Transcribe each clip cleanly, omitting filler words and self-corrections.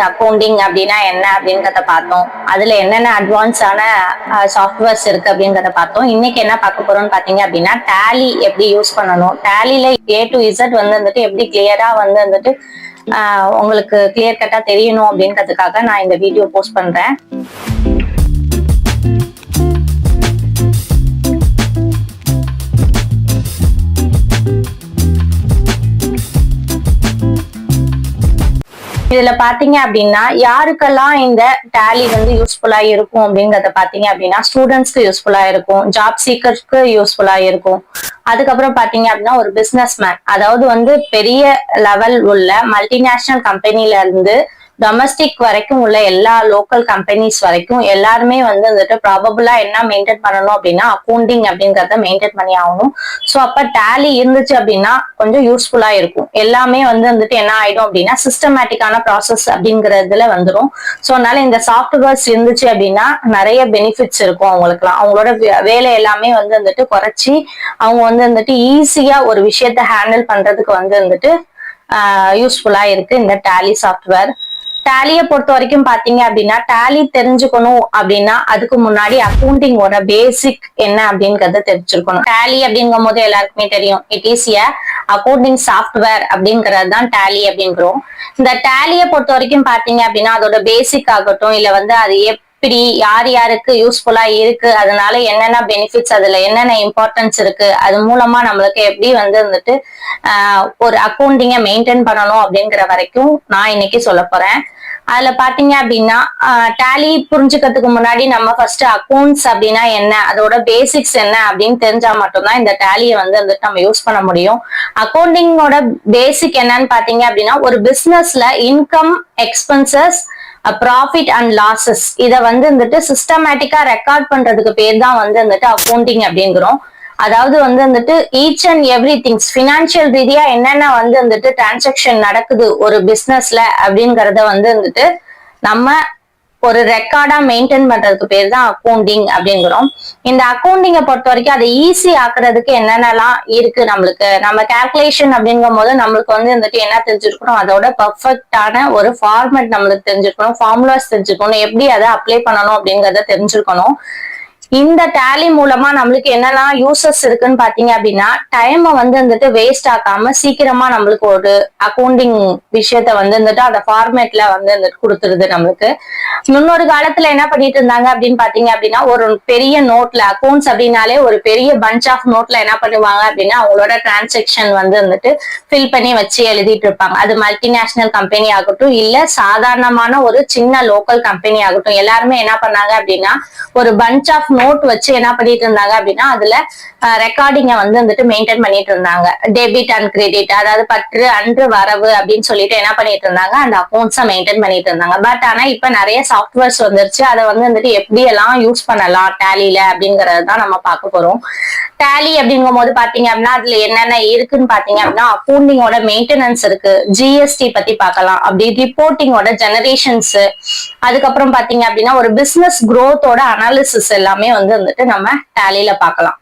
Accounting அப்படின்னா என்ன அப்படின்றத பார்த்தோம். அதுல என்னென்ன அட்வான்ஸான சாஃப்ட்வேர்ஸ் இருக்கு அப்படின்றத பார்த்தோம். இன்னைக்கு என்ன பார்க்க போறோம்னு பாத்தீங்க அப்படின்னா டேலி எப்படி யூஸ் பண்ணணும், டேலில A to Z வந்துட்டு எப்படி கிளியரா வந்துட்டு உங்களுக்கு கிளியர் கட்டா தெரியணும் அப்படின்றதுக்காக நான் இந்த வீடியோ போஸ்ட் பண்றேன். இதுல பாத்தீங்க அப்படின்னா யாருக்கெல்லாம் இந்த டேலி யூஸ்ஃபுல்லா இருக்கும் அப்படிங்கறத பாத்தீங்க அப்படின்னா ஸ்டூடெண்ட்ஸ்க்கு யூஸ்ஃபுல்லா இருக்கும், ஜாப் சீக்கர்ஸ்க்கு யூஸ்ஃபுல்லா இருக்கும். அதுக்கப்புறம் பாத்தீங்க அப்படின்னா ஒரு பிசினஸ் மேன், அதாவது பெரிய லெவல் உள்ள மல்டிநேஷனல் கம்பெனில இருந்து டொமஸ்டிக் வரைக்கும் உள்ள எல்லா லோக்கல் கம்பெனிஸ் வரைக்கும் எல்லாருமே வந்துட்டு ப்ராபபிளா என்ன மெயின்டைன் பண்ணணும் அப்படின்னா அக்கௌண்டிங் அப்படிங்கறத மெயின்டைன் பண்ணி ஆகணும். ஸோ அப்ப டேலி இருந்துச்சு அப்படின்னா கொஞ்சம் யூஸ்ஃபுல்லா இருக்கும். எல்லாமே வந்துட்டு என்ன ஆயிடும் அப்படின்னா சிஸ்டமேட்டிக்கான ப்ராசஸ் அப்படிங்கறதுல வந்துடும். ஸோ அதனால இந்த சாஃப்ட்வேர்ஸ் இருந்துச்சு அப்படின்னா நிறைய பெனிஃபிட்ஸ் இருக்கும் அவங்களுக்குலாம். அவங்களோட வேலை எல்லாமே வந்துட்டு குறைச்சி அவங்க வந்துட்டு ஈஸியா ஒரு விஷயத்த ஹேண்டில் பண்றதுக்கு வந்துட்டு யூஸ்ஃபுல்லா இருக்கு இந்த டேலி சாஃப்ட்வேர். டேலியை பொறுத்த வரைக்கும் பாத்தீங்க அப்படின்னா டேலி தெரிஞ்சுக்கணும் அப்படின்னா அதுக்கு முன்னாடி அக்கௌண்டிங்கோட பேசிக் என்ன அப்படிங்கறத தெரிஞ்சிருக்கணும். டேலி அப்படிங்கும் போது எல்லாருக்குமே தெரியும், it is a accounting software அப்படிங்கறது தான் டேலி அப்படிங்கிறோம். இந்த டேலியை பொறுத்த வரைக்கும் பாத்தீங்க அப்படின்னா அதோட பேசிக் ஆகட்டும் இல்ல அது எப்படி யார் யாருக்கு யூஸ்ஃபுல்லா இருக்கு, அதனால என்னென்ன பெனிஃபிட்ஸ், அதுல என்னென்ன இம்பார்ட்டன்ஸ் இருக்கு, அது மூலமா நம்மளுக்கு எப்படி வந்துட்டு ஒரு அக்கௌண்டிங்கை மெயின்டைன் பண்ணணும் அப்படிங்கிற வரைக்கும் நான் இன்னைக்கு சொல்ல போறேன். அதுல பாத்தீங்க அப்படின்னா டேலி புரிஞ்சுக்கிறதுக்கு முன்னாடி நம்ம ஃபர்ஸ்ட் அக்கௌண்ட்ஸ் அப்படின்னா என்ன, அதோட பேசிக்ஸ் என்ன அப்படின்னு தெரிஞ்சா மட்டும்தான் இந்த டேலியை வந்துட்டு நம்ம யூஸ் பண்ண முடியும். அக்கௌண்டிங்கோட பேசிக் என்னன்னு பாத்தீங்க அப்படின்னா ஒரு பிசினஸ்ல income, expenses, profit and losses இதை வந்துட்டு சிஸ்டமேட்டிக்கா ரெக்கார்ட் பண்றதுக்கு பேர் தான் வந்துட்டு அக்கௌண்டிங் அப்படிங்கிறோம். அதாவது வந்துட்டு each and every things financial ரீதியா என்னென்ன வந்துட்டு டிரான்சாக்சன் நடக்குது ஒரு பிசினஸ்ல அப்படிங்கறத வந்துட்டு நம்ம ஒரு ரெக்கார்டா மெயின்டைன் பண்றதுக்கு பேர் தான் அக்கௌண்டிங் அப்படிங்கிறோம். இந்த அக்கௌண்டிங்கை பொறுத்த வரைக்கும் அதை ஈஸி ஆக்குறதுக்கு என்னென்னலாம் இருக்கு நம்மளுக்கு, நம்ம கால்குலேஷன் அப்படிங்கும் போது நம்மளுக்கு வந்துட்டு என்ன தெரிஞ்சிருக்கணும், அதோட பர்ஃபெக்டான ஒரு ஃபார்மேட் நம்மளுக்கு தெரிஞ்சிருக்கணும், ஃபார்முலாஸ் தெரிஞ்சுக்கணும், எப்படி அதை அப்ளை பண்ணணும் அப்படிங்கறத தெரிஞ்சிருக்கணும். இந்த டேலி மூலமா நம்மளுக்கு என்னெல்லாம் யூசஸ் இருக்குன்னு பாத்தீங்க அப்படின்னா டைம் வந்துட்டு வேஸ்ட் ஆக்காம சீக்கிரமா நம்மளுக்கு ஒரு அக்கௌண்டிங் விஷயத்த வந்துட்டு அந்த ஃபார்மேட்ல வந்துட்டு கொடுத்துருது நம்மளுக்கு. முன்னொரு காலத்துல என்ன பண்ணிட்டு இருந்தாங்க அப்படின்னு பாத்தீங்க அப்படின்னா ஒரு பெரிய நோட்ல அக்கௌண்ட்ஸ் அப்படின்னாலே ஒரு பெரிய பஞ்ச் ஆஃப் நோட்ல என்ன பண்ணுவாங்க அப்படின்னா அவங்களோட டிரான்சாக்சன் வந்துட்டு ஃபில் பண்ணி வச்சு எழுதிட்டு இருப்பாங்க. அது மல்டிநேஷனல் கம்பெனி ஆகட்டும் இல்ல சாதாரணமான ஒரு சின்ன லோக்கல் கம்பெனி ஆகட்டும், எல்லாருமே என்ன பண்ணாங்க அப்படின்னா ஒரு பஞ்ச் ஆஃப் நோட் வச்சு என்ன பண்ணிட்டு இருந்தாங்க அப்படின்னா அதுல ரெக்கார்டிங்க வந்துட்டு மெயின்டைன் பண்ணிட்டு இருந்தாங்க. டெபிட் அண்ட் கிரெடிட், அதாவது பற்று அன்று வரவு அப்படின்னு சொல்லிட்டு என்ன பண்ணிட்டு இருந்தாங்க அந்த அக்கௌண்ட்ஸை மெயின்டைன் பண்ணிட்டு இருந்தாங்க. பட் ஆனா இப்ப நிறைய சாஃப்ட்வேர்ஸ் வந்துருச்சு, அதை வந்துட்டு எப்படி எல்லாம் யூஸ் பண்ணலாம் டேலில அப்படிங்கறது தான் நம்ம பார்க்க போறோம். டேலி அப்படிங்கும் போது பாத்தீங்க அப்படின்னா அதுல என்னென்ன இருக்குன்னு பாத்தீங்க அப்படின்னா அக்கௌண்டிங்கோட மெயின்டெனன்ஸ் இருக்கு, ஜிஎஸ்டி பத்தி பார்க்கலாம், அப்படி ரிப்போர்ட்டிங்கோட ஜெனரேஷன்ஸ், அதுக்கப்புறம் பாத்தீங்க அப்படின்னா ஒரு பிசினஸ் குரோத்தோட அனாலிசிஸ் எல்லாமே வந்துட்டு நம்ம டேலில பார்க்கலாம்.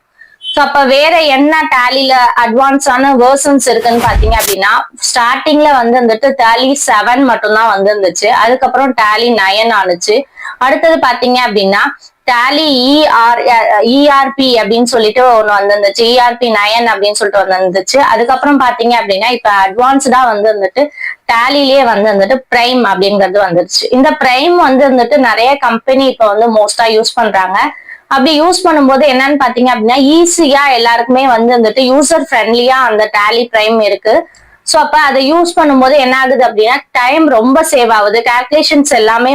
ஸோ அப்ப வேற என்ன டேலில அட்வான்ஸான வேர்ஷன்ஸ் இருக்குன்னு பாத்தீங்க அப்படின்னா ஸ்டார்டிங்ல வந்துட்டு டேலி 7 மட்டும்தான் வந்துருந்துச்சு. அதுக்கப்புறம் டேலி 9 ஆனிச்சு. அடுத்தது பாத்தீங்க அப்படின்னா டேலி இஆர்பி அப்படின்னு சொல்லிட்டு ஒண்ணு வந்துருந்துச்சு, இஆர்பி 9 அப்படின்னு சொல்லிட்டு வந்துருந்துச்சு. அதுக்கப்புறம் பாத்தீங்க அப்படின்னா இப்ப அட்வான்ஸ்டா வந்துட்டு டேலிலேயே வந்துட்டு பிரைம் அப்படிங்கிறது வந்துருச்சு. இந்த பிரைம் வந்துட்டு நிறைய கம்பெனி இப்ப மோஸ்டா யூஸ் பண்றாங்க. அப்படி யூஸ் பண்ணும்போது என்னன்னு பாத்தீங்க அப்படின்னா ஈஸியா எல்லாருக்குமே வந்துட்டு யூசர் ஃப்ரெண்ட்லியா அந்த டேலி பிரைம் இருக்கு. ஸோ அப்ப அதை யூஸ் பண்ணும்போது என்ன ஆகுது அப்படின்னா டைம் ரொம்ப சேவ் ஆகுது, கால்குலேஷன்ஸ் எல்லாமே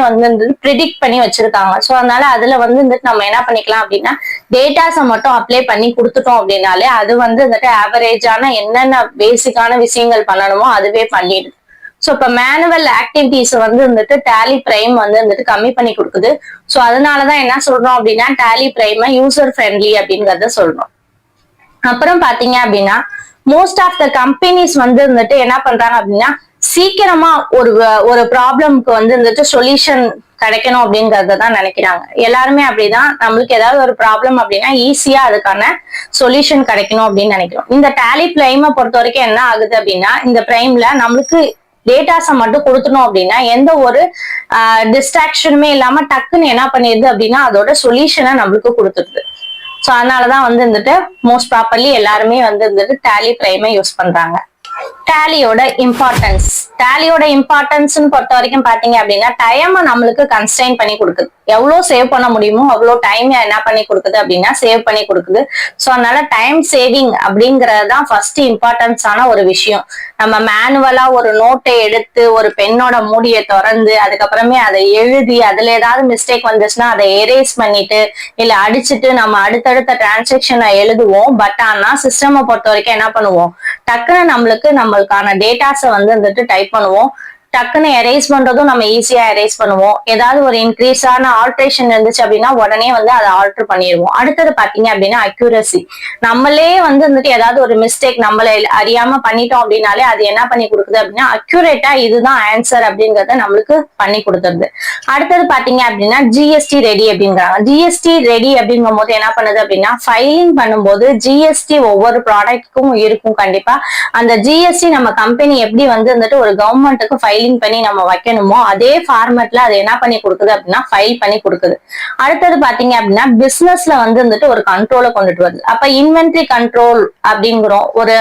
ப்ரிடிக்ட் பண்ணி வச்சிருக்காங்க. ஸோ அதனால அதுல வந்துட்டு நம்ம என்ன பண்ணிக்கலாம் அப்படின்னா டேட்டாஸை மட்டும் அப்ளை பண்ணி கொடுத்துட்டோம் அப்படின்னாலே அது வந்துட்டு ஆவரேஜான என்னென்ன பேசிக்கான விஷயங்கள் பண்ணணுமோ அதுவே பண்ணிடுது. ஸோ இப்ப மேனுவல் ஆக்டிவிட்டிஸ் வந்துட்டு டேலி பிரைம் வந்துட்டு கம்மி பண்ணி கொடுக்குது. ஸோ அதனாலதான் என்ன சொல்றோம் அப்படின்னா டேலி பிரைம் யூசர் ஃப்ரெண்ட்லி அப்படிங்கறத சொல்றோம். அப்புறம் பாத்தீங்க அப்படின்னா மோஸ்ட் ஆஃப் த கம்பெனிஸ் வந்துட்டு என்ன பண்றாங்க அப்படின்னா சீக்கிரமா ஒரு ப்ராப்ளம்க்கு வந்துட்டு சொல்யூஷன் கிடைக்கணும் அப்படிங்கறத தான் நினைக்கிறாங்க. எல்லாருமே அப்படிதான், நம்மளுக்கு ஏதாவது ஒரு ப்ராப்ளம் அப்படின்னா ஈஸியா அதுக்கான சொல்யூஷன் கிடைக்கணும் அப்படின்னு நினைக்கிறோம். இந்த டேலி பிரைமை பொறுத்த வரைக்கும் என்ன ஆகுது அப்படின்னா இந்த பிரைம்ல நம்மளுக்கு டேட்டாஸை மட்டும் கொடுத்தணும் அப்படின்னா எந்த ஒரு டிஸ்ட்ராக்ஷனுமே இல்லாம டக்குன்னு என்ன பண்ணிடுது அப்படின்னா அதோட சொல்யூஷனை நம்மளுக்கு கொடுத்துருது. ஸோ அதனாலதான் வந்துட்டு மோஸ்ட் ப்ராப்பர்லி எல்லாருமே வந்துட்டு டேலி பிரைமை யூஸ் பண்றாங்க. டேலியோட இம்பார்ட்டன்ஸ் பொறுத்த வரைக்கும் பாத்தீங்க அப்படின்னா டைமை நம்மளுக்கு கன்ஸ்ட்ரைன் பண்ணி கொடுக்குது. எவ்வளவு சேவ் பண்ண முடியுமோ அவ்வளவு டைம் என்ன பண்ணி கொடுக்குது அப்படின்னா சேவ் பண்ணி கொடுக்குது. ஸோ அதனால டைம் சேவிங் அப்படிங்கறதுதான் ஃபர்ஸ்ட் இம்பார்ட்டன்ஸான ஒரு விஷயம். நம்ம மேனுவலா ஒரு நோட்டை எடுத்து ஒரு பெண்ணோட மூடியை திறந்து அதுக்கப்புறமே அதை எழுதி அதுல ஏதாவது மிஸ்டேக் வந்துச்சுன்னா அதை எரேஸ் பண்ணிட்டு இல்ல அடிச்சுட்டு நம்ம அடுத்தடுத்த டிரான்சாக்ஷனை எழுதுவோம். பட் ஆனா சிஸ்டமை பொறுத்த வரைக்கும் என்ன பண்ணுவோம், டக்குன்னு நம்மளுக்கான டேட்டாஸை வந்துட்டு டைப் பண்ணுவோம். டக்குன்னு எரேஸ் பண்றதும் நம்ம ஈஸியா எரேஸ் பண்ணுவோம். ஏதாவது ஒரு இன்க்ரீஸான ஆல்ட்ரேஷன் இருந்துச்சு அப்படின்னா உடனே அதை ஆல்டர் பண்ணிடுவோம். அடுத்தது பாத்தீங்க அப்படின்னா அக்யூரசி. நம்மளே வந்துட்டு ஏதாவது ஒரு மிஸ்டேக் நம்மள அறியாம பண்ணிட்டோம் அப்படின்னாலே அது என்ன பண்ணி கொடுக்குது அப்படின்னா அக்யூரேட்டா இதுதான் ஆன்சர் அப்படிங்கறத நம்மளுக்கு பண்ணி கொடுத்துருது. அடுத்தது பாத்தீங்க அப்படின்னா ஜிஎஸ்டி ரெடி அப்படிங்கிறாங்க. ஜிஎஸ்டி ரெடி அப்படிங்கும் போது என்ன பண்ணுது அப்படின்னா ஃபைலிங் பண்ணும்போது ஜிஎஸ்டி ஒவ்வொரு ப்ராடக்ட்டுக்கும் இருக்கும். கண்டிப்பா அந்த ஜிஎஸ்டி நம்ம கம்பெனி எப்படி வந்துட்டு ஒரு கவர்மெண்ட்டுக்கு ஃபைலிங் பண்ணி நம்ம வைக்கணுமோ அதே ஃபார்மேட்ல அது என்ன பண்ணி கொடுக்குது அப்படின்னா ஃபைல் பண்ணி கொடுக்குது. அடுத்தது பாத்தீங்க அப்படின்னா பிசினஸ்ல வந்துட்டு ஒரு கண்ட்ரோலை கொண்டுட்டு வருது. அப்ப இன்வென்ட்ரி கண்ட்ரோல் அப்படிங்கிறோம். ஒரு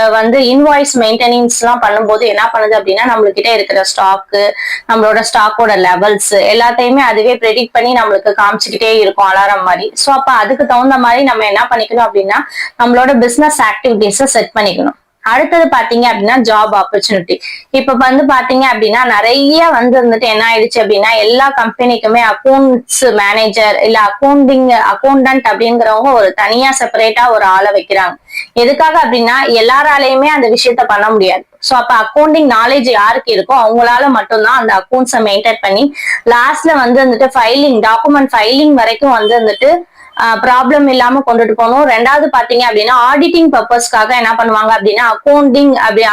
இன்வாய்ஸ் மெயின்டெனன்ஸ் எல்லாம் பண்ணும்போது என்ன பண்ணுது அப்படின்னா நம்மளுக்கிட்ட இருக்கிற ஸ்டாக்கு, நம்மளோட ஸ்டாக்கோட லெவல்ஸ் எல்லாத்தையுமே அதுவே ப்ரெடிக்ட் பண்ணி நம்மளுக்கு காமிச்சுக்கிட்டே இருக்கும் அலாரம் மாதிரி. ஸோ அப்ப அதுக்கு தகுந்த மாதிரி நம்ம என்ன பண்ணிக்கணும் அப்படின்னா நம்மளோட பிசினஸ் ஆக்டிவிட்டிஸை செட் பண்ணிக்கணும். அடுத்தது பாத்தீங்க அப்படின்னா ஜாப் ஆப்பர்ச்சுனிட்டி. இப்ப பாத்தீங்க அப்படின்னா நிறைய வந்துட்டு என்ன ஆயிடுச்சு அப்படின்னா எல்லா கம்பெனிக்குமே அக்கௌண்ட்ஸ் மேனேஜர் இல்ல அக்கௌண்டன்ட் அப்படிங்கிறவங்க ஒரு தனியா செப்பரேட்டா ஒரு ஆளை வைக்கிறாங்க. எதுக்காக அப்படின்னா எல்லாராலையுமே அந்த விஷயத்த பண்ண முடியாது. சோ அப்ப அக்கௌண்டிங் நாலேஜ் யாருக்கு இருக்கோ அவங்களால மட்டும்தான் அந்த அக்கௌண்ட்ஸை மெயின்டைன் பண்ணி லாஸ்ட்ல வந்துட்டு டாக்குமெண்ட் ஃபைலிங் வரைக்கும் வந்துட்டு ப்ராப்ளம் இல்லாம கொண்டுட்டு போகணும். ரெண்டாவது பாத்தீங்க அப்படின்னா ஆடிட்டிங் பர்பஸ்க்காக என்ன பண்ணுவாங்க அப்படின்னா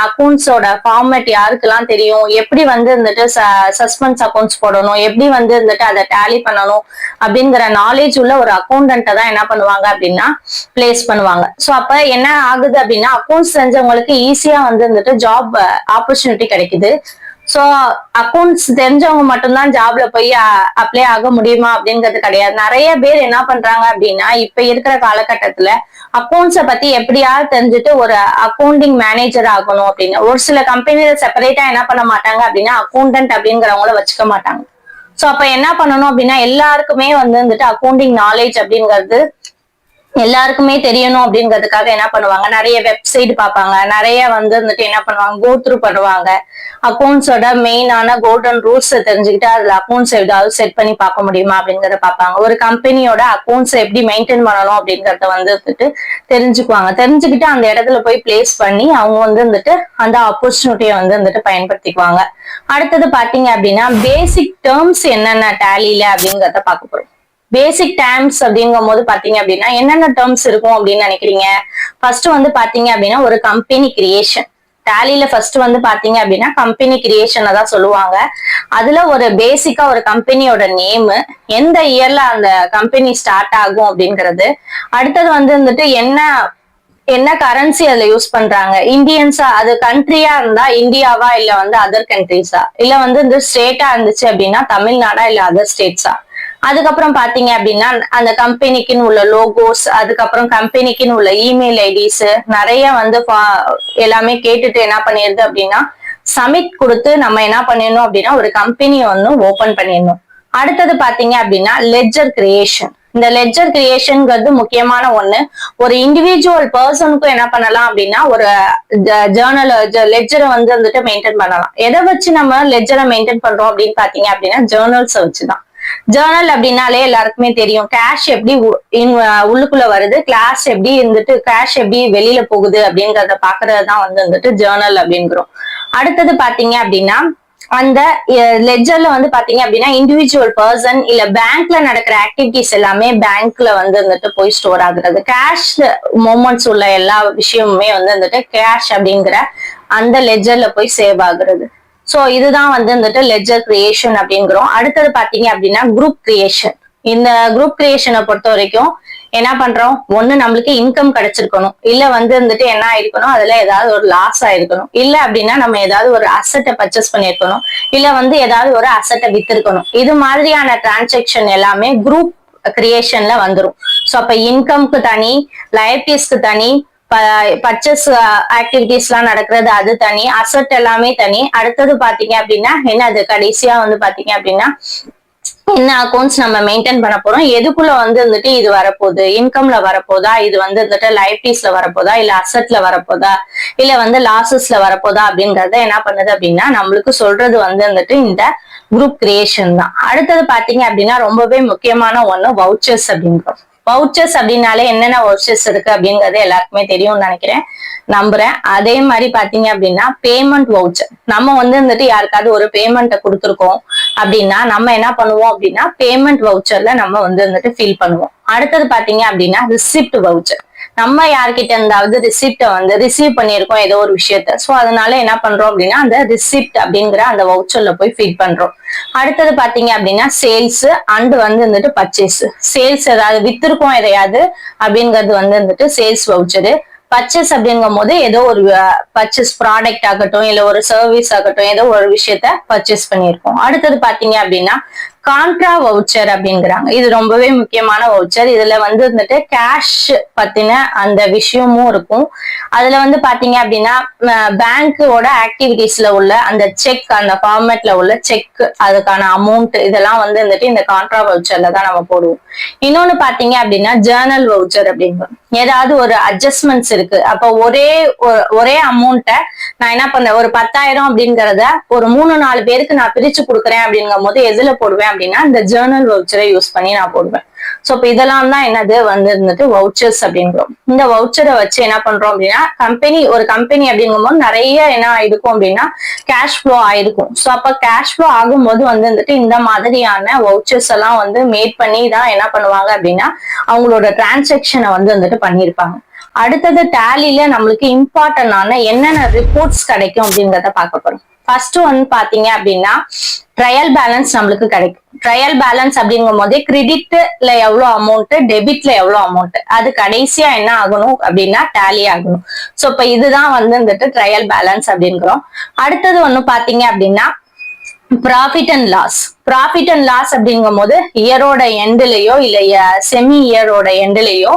அக்கௌண்ட்ஸோட ஃபார்மேட் யாருக்கெல்லாம் தெரியும், எப்படி வந்துட்டு சஸ்பென்ஸ் அக்கௌண்ட்ஸ் போடணும், எப்படி வந்துட்டு அதை டேலி பண்ணணும் அப்படிங்கிற நாலேஜ் உள்ள ஒரு அக்கௌண்டன்ட்டை தான் என்ன பண்ணுவாங்க அப்படின்னா பிளேஸ் பண்ணுவாங்க. ஸோ அப்ப என்ன ஆகுது அப்படின்னா அக்கௌண்ட்ஸ் செஞ்சவங்களுக்கு ஈஸியா வந்துட்டு ஜாப் ஆப்பர்ச்சுனிட்டி கிடைக்குது. சோ அக்கௌண்ட்ஸ் தெரிஞ்சவங்க மட்டும்தான் ஜாப்ல போய் அப்ளை ஆக முடியுமா அப்படிங்கிறது கிடையாது. நிறைய பேர் என்ன பண்றாங்க அப்படின்னா இப்ப இருக்கிற காலகட்டத்துல அக்கௌண்ட்ஸை பத்தி எப்படியாவது தெரிஞ்சுட்டு ஒரு அக்கௌண்டிங் மேனேஜர் ஆகணும் அப்படின்னு ஒரு சில கம்பெனில செப்பரேட்டா என்ன பண்ண மாட்டாங்க அப்படின்னா அக்கௌண்டன்ட் அப்படிங்கிறவங்கள வச்சுக்க மாட்டாங்க. சோ அப்ப என்ன பண்ணணும் அப்படின்னா எல்லாருக்குமே வந்துட்டு அக்கௌண்டிங் நாலேஜ் அப்படிங்கிறது எல்லாருக்குமே தெரியணும் அப்படிங்கிறதுக்காக என்ன பண்ணுவாங்க, நிறைய வெப்சைட் பார்ப்பாங்க, நிறைய வந்துட்டு என்ன பண்ணுவாங்க கோ த்ரூ பண்ணுவாங்க. அக்கௌண்ட்ஸோட மெயினான கோல்டன் ரூல்ஸ் தெரிஞ்சுக்கிட்டு அதுல அக்கௌண்ட்ஸ் ஏதாவது செட் பண்ணி பார்க்க முடியுமா அப்படிங்கறத பார்ப்பாங்க. ஒரு கம்பெனியோட அக்கௌண்ட்ஸ் எப்படி மெயின்டைன் பண்ணணும் அப்படிங்கறத வந்துட்டு தெரிஞ்சுக்குவாங்க. தெரிஞ்சுக்கிட்டு அந்த இடத்துல போய் பிளேஸ் பண்ணி அவங்க வந்துட்டு அந்த ஆப்பர்ச்சுனிட்டியை வந்துட்டு பயன்படுத்திக்குவாங்க. அடுத்தது பாத்தீங்க அப்படின்னா பேசிக் டேர்ம்ஸ் என்னென்ன டேலில அப்படிங்கறத பார்க்க போறோம். பேசிக் டேர்ம்ஸ் அப்படிங்கும் போது பாத்தீங்க அப்படின்னா என்னென்ன டேர்ம்ஸ் இருக்கும் அப்படின்னு நினைக்கிறீங்க? ஃபர்ஸ்ட் பாத்தீங்க அப்படின்னா ஒரு கம்பெனி கிரியேஷன். டேலில ஃபர்ஸ்ட் பாத்தீங்க அப்படின்னா கம்பெனி கிரியேஷன் தான் சொல்லுவாங்க. அதுல ஒரு பேசிக்கா ஒரு கம்பெனியோட நேம், எந்த இயர்ல அந்த கம்பெனி ஸ்டார்ட் ஆகும் அப்படிங்கிறது. அடுத்தது வந்துட்டு என்ன கரன்சி அதுல யூஸ் பண்றாங்க, இந்தியன்ஸா அது கண்ட்ரியா இருந்தா இந்தியாவா இல்ல அதர் கண்ட்ரிஸா, இல்ல இந்த ஸ்டேட்டா இருந்துச்சு அப்படின்னா தமிழ்நாடா இல்ல அதர் ஸ்டேட்ஸா. அதுக்கப்புறம் பாத்தீங்க அப்படின்னா அந்த கம்பெனிக்குன்னு உள்ள லோகோஸ், அதுக்கப்புறம் கம்பெனிக்குன்னு உள்ள இமெயில் ஐடிஸ் நிறைய எல்லாமே கேட்டுட்டு என்ன பண்ணிருது அப்படின்னா சப்மிட் கொடுத்து நம்ம என்ன பண்ணிடணும் அப்படின்னா ஒரு கம்பெனியை ஓபன் பண்ணிடணும். அடுத்தது பாத்தீங்க அப்படின்னா லெட்ஜர் கிரியேஷன். இந்த லெட்ஜர் கிரியேஷன்ங்கிறது முக்கியமான ஒண்ணு. ஒரு இண்டிவிஜுவல் பர்சனுக்கும் என்ன பண்ணலாம் அப்படின்னா ஒரு ஜேர்னல் லெட்ஜரை வந்துட்டு மெயின்டைன் பண்ணலாம். எதை வச்சு நம்ம லெட்ஜரை மெயின்டைன் பண்றோம் அப்படின்னு பாத்தீங்க அப்படின்னா ஜேர்னல்ஸை வச்சுதான். ஜேர்னல் அப்படின்னாலே எல்லாருக்குமே தெரியும் கேஷ் எப்படி உள்ளுக்குள்ள வருது, கேஷ் எப்படி வெளியில போகுது அப்படிங்கறத பாக்குறதுதான் வந்துட்டு ஜேர்னல் அப்படிங்கிறோம். அடுத்தது பாத்தீங்க அப்படின்னா அந்த லெட்ஜர்ல பாத்தீங்க அப்படின்னா இண்டிவிஜுவல் பர்சன் இல்ல பேங்க்ல நடக்கிற ஆக்டிவிட்டிஸ் எல்லாமே பேங்க்ல வந்துட்டு போய் ஸ்டோர் ஆகுறது. கேஷ் மூமெண்ட்ஸ் உள்ள எல்லா விஷயமுமே வந்துட்டு கேஷ் அப்படிங்கிற அந்த லெட்ஜர்ல போய் சேவ் ஆகுறது. சோ இதுதான் வந்துட்டு லெட்ஜர் கிரியேஷன் அப்படிங்கிறோம். அடுத்தது பாத்தீங்க அப்படின்னா குரூப் கிரியேஷன். இந்த குரூப் கிரியேஷனை பொறுத்த வரைக்கும் என்ன பண்றோம், ஒண்ணு நம்மளுக்கு இன்கம் கிடைச்சிருக்கணும், இல்ல வந்து வந்துட்டு என்ன ஆயிருக்கணும், அதுல ஏதாவது ஒரு லாஸ் ஆயிருக்கணும், இல்ல அப்படின்னா நம்ம ஏதாவது ஒரு அசட்டை பர்ச்சேஸ் பண்ணிருக்கணும், இல்ல வந்து ஏதாவது ஒரு அசட்டை வித்திருக்கணும். இது மாதிரியான டிரான்சாக்சன் எல்லாமே குரூப் கிரியேஷன்ல வந்துரும். சோ அப்ப இன்கம்க்கு தனி, லயபிலிட்டிஸ்க்கு தனி, பர்ச்சேஸ் ஆக்டிவிட்டிஸ் எல்லாம் நடக்கிறது அது தனி, அசட் எல்லாமே தனி. அடுத்தது பாத்தீங்க அப்படின்னா என்னது, கடைசியா வந்து பாத்தீங்க அப்படின்னா என்ன அக்கௌண்ட்ஸ் நம்ம மெயின்டைன் பண்ண போறோம், எதுக்குள்ள வந்து வந்துட்டு இது வரப்போகுது, இன்கம்ல வரப்போதா, இது வந்து வந்துட்டு லைபிலிட்டிஸ்ல வரப்போதா, இல்ல அசட்ல வரப்போதா, இல்ல வந்து லாசஸ்ல வரப்போதா அப்படிங்கறத என்ன பண்ணுது அப்படின்னா நம்மளுக்கு சொல்றது வந்து வந்துட்டு இந்த குரூப் கிரியேஷன் தான். அடுத்தது பாத்தீங்க அப்படின்னா ரொம்பவே முக்கியமான ஒண்ணு வவுச்சர்ஸ் அப்படின்றோம். வவுச்சர்ஸ் அப்படின்னாலே என்னென்ன வவுச்சர்ஸ் இருக்கு அப்படிங்கறது எல்லாருக்குமே தெரியும்னு நினைக்கிறேன், நம்புறேன். அதே மாதிரி பாத்தீங்க அப்படின்னா பேமெண்ட் வவுச்சர், நம்ம வந்து வந்துட்டு யாருக்காவது ஒரு பேமெண்ட்டை கொடுத்துருக்கோம் அப்படின்னா நம்ம என்ன பண்ணுவோம் அப்படின்னா பேமெண்ட் வவுச்சர்ல நம்ம வந்து வந்துட்டு ஃபில் பண்ணுவோம். அடுத்தது பாத்தீங்க அப்படின்னா ரிசிப்ட் வவுச்சர், நம்ம யார்கிட்ட இருந்தாவது ரிசிப்ட வந்து ரிசீவ் பண்ணியிருக்கோம் ஏதோ ஒரு விஷயத்த, சோ அதனால என்ன பண்றோம் அப்படின்னா அந்த ரிசிப்ட் அப்படிங்கிற அந்த வவுச்சர்ல போய் ஃபீட் பண்றோம். அடுத்தது பாத்தீங்க அப்படின்னா சேல்ஸ் அண்ட் வந்து வந்துட்டு பர்ச்சேஸ். சேல்ஸ் ஏதாவது வித்திருக்கோம் எதையாவது அப்படிங்கிறது வந்து வந்துட்டு சேல்ஸ் வவுச்சரு. பர்ச்சேஸ் அப்படிங்கும் போது ஏதோ ஒரு பர்ச்சேஸ் ப்ராடக்ட் ஆகட்டும், இல்ல ஒரு சர்வீஸ் ஆகட்டும், ஏதோ ஒரு விஷயத்த பர்ச்சேஸ் பண்ணியிருக்கோம். அடுத்தது பாத்தீங்க அப்படின்னா கான்ட்ரா வவுச்சர் அப்படிங்கிறாங்க. இது ரொம்பவே முக்கியமான வவுச்சர். இதுல வந்து வந்துட்டு கேஷ் பத்தின அந்த விஷயமும் இருக்கும். அதுல வந்து பாத்தீங்க அப்படின்னா பேங்கோட ஆக்டிவிட்டிஸ்ல உள்ள அந்த செக், அந்த ஃபார்மேட்ல உள்ள செக், அதுக்கான அமௌண்ட் இதெல்லாம் வந்து வந்துட்டு இந்த கான்ட்ரா வவுச்சர்ல தான் நம்ம போடுவோம். இன்னொன்னு பாத்தீங்க அப்படின்னா ஜேர்னல் வவுச்சர் அப்படிங்கிறோம். ஏதாவது ஒரு அட்ஜஸ்ட்மெண்ட்ஸ் இருக்கு, அப்ப ஒரே அமௌண்ட்டை நான் என்ன பண்ணேன், ஒரு 10,000 அப்படிங்கறத ஒரு 3-4 பேருக்கு நான் பிரிச்சு கொடுக்குறேன் அப்படிங்கும் போது எதுல போடுவேன் அப்படின்னா இந்த ஜேர்னல் வவுச்சரை யூஸ் பண்ணி நான் போடுவேன். சோ இப்ப இதெல்லாம் தான் என்னது வந்து இருந்துட்டு வவுச்சர்ஸ் அப்படிங்கிறோம். இந்த வவுச்சரை வச்சு என்ன பண்றோம் அப்படின்னா ஒரு கம்பெனி அப்படிங்கும் போது நிறைய என்ன ஆயிருக்கும் அப்படின்னா கேஷ் ஃப்ளோ ஆயிருக்கும். சோ அப்ப கேஷ் ஃப்ளோ ஆகும்போது வந்து வந்துட்டு இந்த மாதிரியான வவுச்சர்ஸ் எல்லாம் வந்து மேட் பண்ணி தான் என்ன பண்ணுவாங்க அப்படின்னா அவங்களோட டிரான்சாக்சனை வந்து வந்துட்டு பண்ணியிருப்பாங்க. அடுத்தது டேலில நம்மளுக்கு இம்பார்ட்டன்டான என்னென்ன ரிப்போர்ட்ஸ் கிடைக்கும் அப்படிங்கிறத பார்க்க போறோம். ஃபர்ஸ்ட் ஒன் பாத்தீங்க அப்படின்னா ட்ரையல் பேலன்ஸ் நம்மளுக்கு கிடைக்கும். ட்ரையல் பேலன்ஸ் அப்படிங்கும் போதே கிரெடிட்ல எவ்வளவு அமௌண்ட், டெபிட்ல எவ்வளவு அமௌண்ட், அது கடைசியா என்ன ஆகணும் அப்படின்னா டேலி ஆகணும். சோ இப்ப இதுதான் வந்து வந்துட்டு ட்ரையல் பேலன்ஸ் அப்படிங்கிறோம். அடுத்தது ஒண்ணு பாத்தீங்க அப்படின்னா profit and loss. Profit and loss அப்படிங்கும் போது இயரோட எண்ட்லயோ இல்ல செமி இயரோட எண்ட்லயோ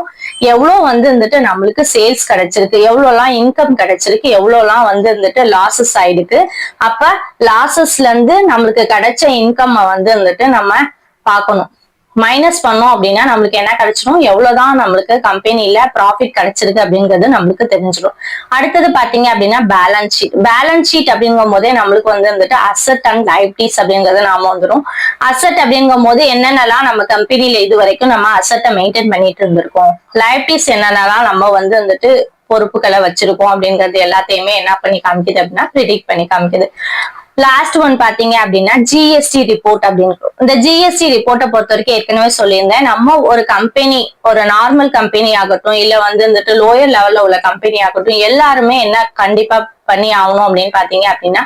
எவ்வளவு வந்து வந்துட்டு நம்மளுக்கு சேல்ஸ் கிடைச்சிருக்கு, எவ்வளவுலாம் இன்கம் கிடைச்சிருக்கு, எவ்வளவுலாம் வந்து வந்துட்டு லாசஸ் ஆயிருக்கு. அப்ப லாசஸ்ல இருந்து நம்மளுக்கு கிடைச்ச இன்கம் வந்து வந்துட்டு நம்ம பார்க்கணும். மைனஸ் பண்ணோம் அப்படின்னா நம்மளுக்கு என்ன கிடைச்சிடும், எவ்வளவுதான் நம்மளுக்கு கம்பெனில ப்ராஃபிட் கிடைச்சிருக்கு அப்படிங்கிறது நம்மளுக்கு தெரிஞ்சிடும். அடுத்தது பாத்தீங்க அப்படின்னா பேலன்ஸ் ஷீட். பேலன்ஸ் ஷீட் அப்படிங்கும் போதே நம்மளுக்கு வந்து வந்துட்டு அசட் அண்ட் லைபிலிட்டிஸ் அப்படிங்கறது நாம வந்துடும். அசட் அப்படிங்கும் போது என்னென்னலாம் நம்ம கம்பெனில இது வரைக்கும் நம்ம அசட்டை மெயின்டைன் பண்ணிட்டு இருந்திருக்கோம், லைபிலிட்டிஸ் என்னென்னலாம் நம்ம வந்து வந்துட்டு பொறுப்புகளை வச்சிருக்கோம் அப்படிங்கறது எல்லாத்தையுமே என்ன பண்ணி காமிக்குது அப்படின்னா ப்ரிடிக்ட் பண்ணி காமிக்குது. லாஸ்ட் ஒன் பாத்தீங்க அப்படின்னா ஜிஎஸ்டி ரிப்போர்ட் அப்படின்னு. இந்த ஜிஎஸ்டி ரிப்போர்ட்டை பொறுத்த வரைக்கும் ஏற்கனவே சொல்லியிருந்தேன், நம்ம ஒரு கம்பெனி, ஒரு நார்மல் கம்பெனி ஆகட்டும், இல்ல வந்து வந்துட்டு லோயர் லெவல்ல உள்ள கம்பெனி ஆகட்டும், எல்லாருமே என்ன கண்டிப்பா பண்ணி ஆகணும் அப்படின்னு பாத்தீங்க அப்படின்னா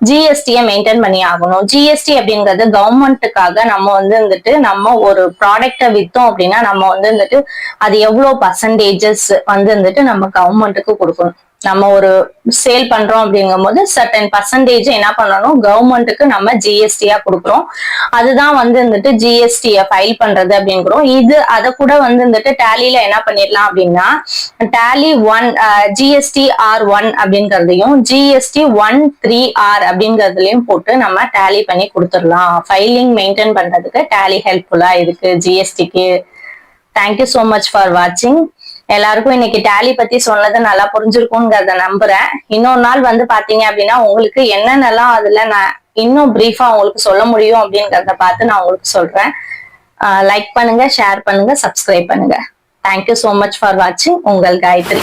ஜிஎஸ்டியை மெயின்டைன் பண்ணி ஆகணும். ஜிஎஸ்டி அப்படிங்கிறது கவர்மெண்ட்டுக்காக நம்ம வந்து வந்துட்டு நம்ம ஒரு ப்ராடக்டை வித்தோம் அப்படின்னா நம்ம வந்து வந்துட்டு அது எவ்வளவு பர்சன்டேஜஸ் வந்து வந்துட்டு நம்ம கவர்மெண்ட்டுக்கு கொடுக்கணும். நம்ம ஒரு சேல் பண்றோம் அப்படிங்கும் போது சர்டன் பர்சன்டேஜ் என்ன பண்ணணும், கவர்மெண்ட்டுக்கு நம்ம ஜிஎஸ்டியா கொடுக்குறோம். அதுதான் வந்து வந்துட்டு ஜிஎஸ்டியை ஃபைல் பண்றது அப்படிங்கிறோம். அதை கூட வந்து வந்துட்டு டேலியில என்ன பண்ணிடலாம் அப்படின்னா டேலி 1 ஜிஎஸ்டி R1 அப்படிங்கறதையும் ஜிஎஸ்டி 13R அப்படிங்கறதுலயும் போட்டு நம்ம டேலி பண்ணி கொடுத்துடலாம். ஃபைலிங் மெயின்டைன் பண்றதுக்கு டேலி ஹெல்ப்ஃபுல்லா இருக்கு ஜிஎஸ்டிக்கு. தேங்க்யூ சோ மச் ஃபார் வாட்சிங். எல்லாருக்கும் இன்னைக்கு டேலி பத்தி சொன்னது நல்லா புரிஞ்சிருக்கும்ங்கிறத நம்புறேன். இன்னொரு நாள் வந்து பாத்தீங்க அப்படின்னா உங்களுக்கு என்னென்னலாம் அதுல நான் இன்னும் பிரீஃபா உங்களுக்கு சொல்ல முடியும் அப்படிங்கறத பார்த்து நான் உங்களுக்கு சொல்றேன். லைக் பண்ணுங்க, ஷேர் பண்ணுங்க, சப்ஸ்கிரைப் பண்ணுங்க. தேங்க்யூ சோ மச் ஃபார் வாட்சிங். உங்கள் காயத்ரி.